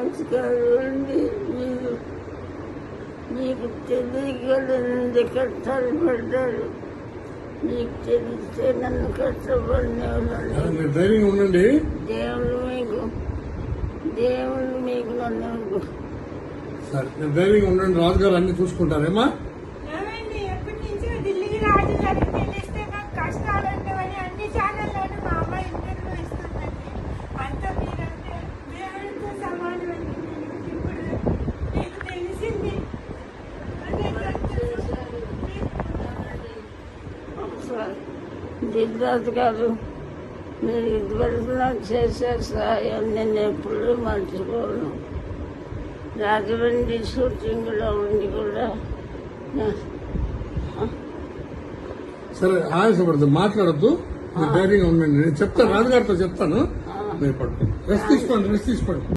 నమస్కారం అండి. మీకు తెలియగలంది కష్టాలు పడ్డారు. మీకు తెలిస్తే నన్ను కష్టపడిన ధైర్యంగా ఉండండి. దేవుళ్ళు మీకు నన్ను సరే ధైర్యంగా ఉండండి. రాజుగారు అన్ని చూసుకుంటారేమా? ఎప్పటి నుంచో ఢిల్లీకి రాజుగారికి తెలిస్తే నాకు కష్టాలు ఉండవని అన్ని ఛానల్లోనూ మా అమ్మాయి ఇంటర్వ్యూ ఇస్తుందండి. అంత మీరంటే దేవుడితో సమానం అండి. ఇప్పుడు మీకు తెలిసింది. దిద్రాజు గారు, మీరు ఇదివరకు నాకు చేసే సహాయం నేను ఎప్పుడూ మర్చిపోను. రాజమండ్రి షూటింగ్లో ఉండి కూడా సరే ఆయాసపడద్దు, మాట్లాడద్దు, ధైర్యంగా ఉండండి. నేను చెప్తాను, రాజుగారితో చెప్తాను. మీరు పడుకోండి, రెస్ట్ తీసుకోండి.